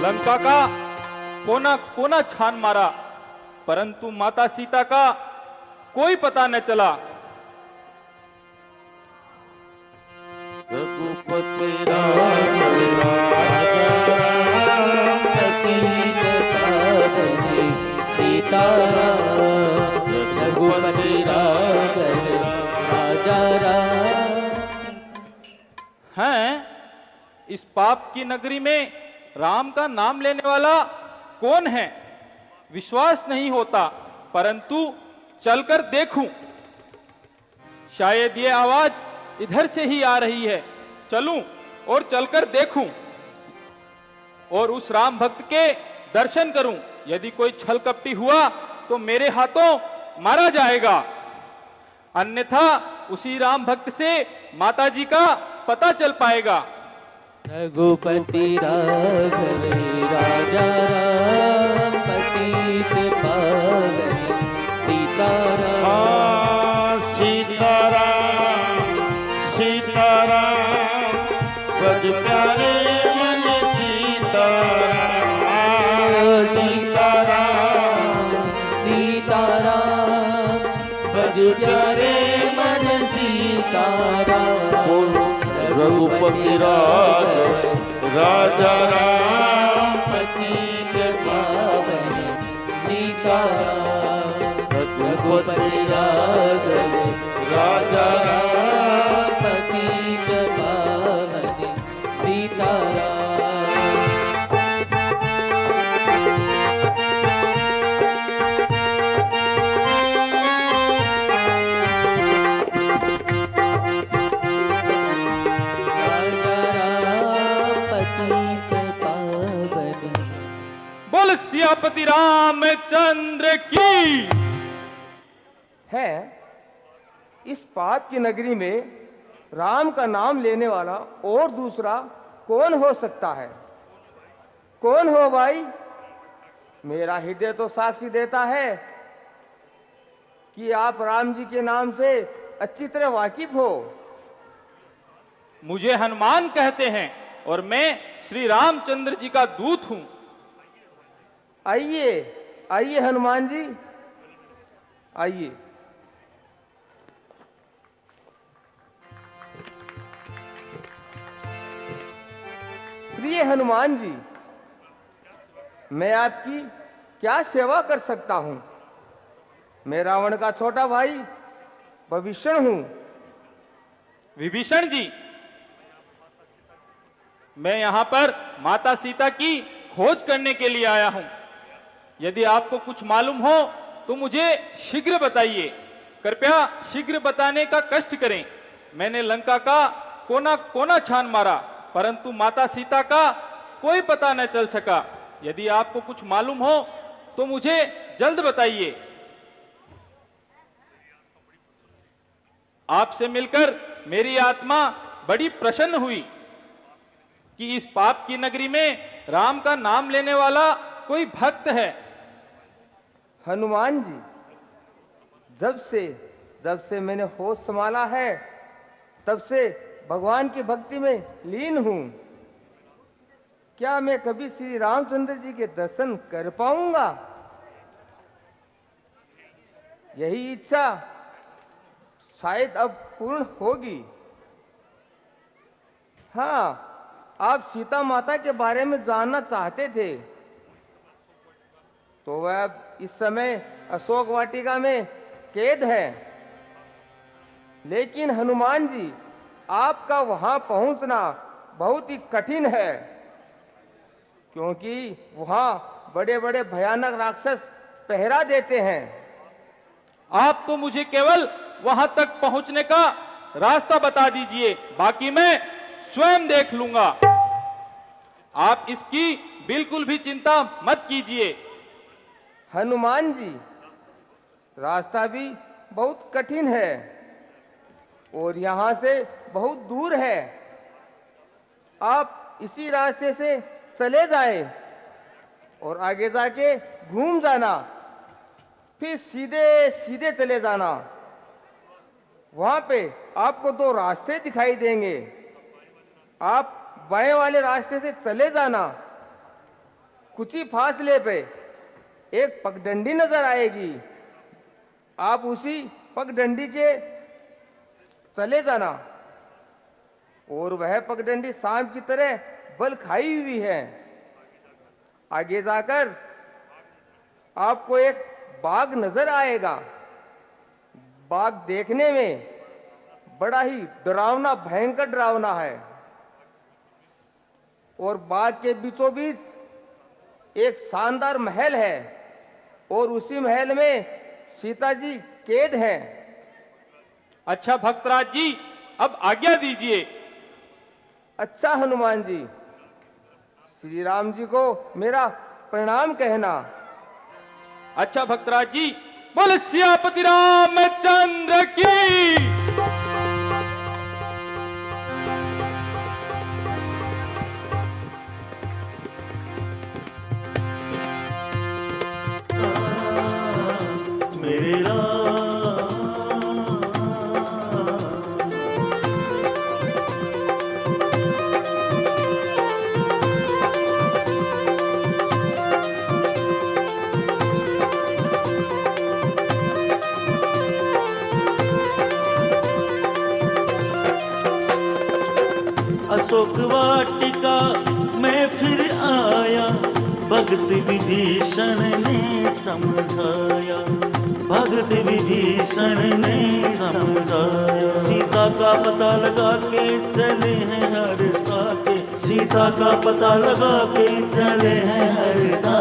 लंका का कोना कोना छान मारा, परंतु माता सीता का कोई पता न चला। रघुपति राघव राजा राम, पतित पावनी सीताराम। रघुपति राघव राजा राम। हैं, इस पाप की नगरी में राम का नाम लेने वाला कौन है? विश्वास नहीं होता, परंतु चलकर देखूं। शायद ये आवाज इधर से ही आ रही है। चलूं और चलकर देखूं और उस राम भक्त के दर्शन करूं। यदि कोई छल कपटी हुआ तो मेरे हाथों मारा जाएगा, अन्यथा उसी राम भक्त से माता जी का पता चल पाएगा। रघुपति राघव राजा राम, पतित पावनी सीताराम। सीताराम सीताराम, बज प्यारे मन सीताराम। सीताराम सीताराम, बज प्यारे मन सीताराम। बोलो रघुपति राघव राजा राम, पतित पावनी सीताराम। रघुपति राघव राजा राम। पतित पावनी सीताराम। बोल सियापति रामचंद्र की। है इस पाप की नगरी में राम का नाम लेने वाला और दूसरा कौन हो सकता है? कौन हो भाई? मेरा हृदय तो साक्षी देता है कि आप राम जी के नाम से अच्छी तरह वाकिफ हो। मुझे हनुमान कहते हैं और मैं श्री रामचंद्र जी का दूत हूं। आइए आइए हनुमान जी, आइए। प्रिय हनुमान जी, मैं आपकी क्या सेवा कर सकता हूं? मैं रावण का छोटा भाई विभीषण हूं। विभीषण जी, मैं यहां पर माता सीता की खोज करने के लिए आया हूं। यदि आपको कुछ मालूम हो तो मुझे शीघ्र बताइए। कृपया शीघ्र बताने का कष्ट करें। मैंने लंका का कोना कोना छान मारा, परंतु माता सीता का कोई पता न चल सका। यदि आपको कुछ मालूम हो तो मुझे जल्द बताइए। आपसे मिलकर मेरी आत्मा बड़ी प्रसन्न हुई कि इस पाप की नगरी में राम का नाम लेने वाला कोई भक्त है। हनुमान जी, जब से मैंने होश संभाला है तब से भगवान की भक्ति में लीन हूं। क्या मैं कभी श्री रामचंद्र जी के दर्शन कर पाऊंगा? यही इच्छा शायद अब पूर्ण होगी। हाँ, आप सीता माता के बारे में जानना चाहते थे तो वह अब इस समय अशोक वाटिका में कैद है। लेकिन हनुमान जी, आपका वहां पहुंचना बहुत ही कठिन है, क्योंकि वहां बड़े बड़े भयानक राक्षस पहरा देते हैं। आप तो मुझे केवल वहां तक पहुंचने का रास्ता बता दीजिए, बाकी मैं स्वयं देख लूंगा। आप इसकी बिल्कुल भी चिंता मत कीजिए। हनुमान जी, रास्ता भी बहुत कठिन है और यहां से बहुत दूर है। आप इसी रास्ते से चले जाएं और आगे जाके घूम जाना, फिर सीधे सीधे चले जाना। वहां पे आपको दो रास्ते दिखाई देंगे। आप बाएं वाले रास्ते से चले जाना कुछ ही फासले पे एक पगडंडी नजर आएगी। आप उसी पगडंडी के चले जाना, और वह पगडंडी सांप की तरह बल खाई हुई है। आगे जाकर आपको एक बाघ नजर आएगा। बाघ देखने में बड़ा ही डरावना, भयंकर डरावना है, और बाघ के बीचों बीच एक शानदार महल है, और उसी महल में सीता जी कैद हैं। अच्छा भक्तराज जी, अब आज्ञा दीजिए। अच्छा हनुमान जी, श्री राम जी को मेरा प्रणाम कहना। अच्छा भक्तराज जी, बोले सियापति रामचंद्र की। मेरे राम अशोक वाटिका में फिर आया, भगत विभीषण ने समझाया, भगत विभीषण ने समझाया। सीता का पता लगा के चले हैं हर साके, सीता का पता लगा के चले हैं हर साके।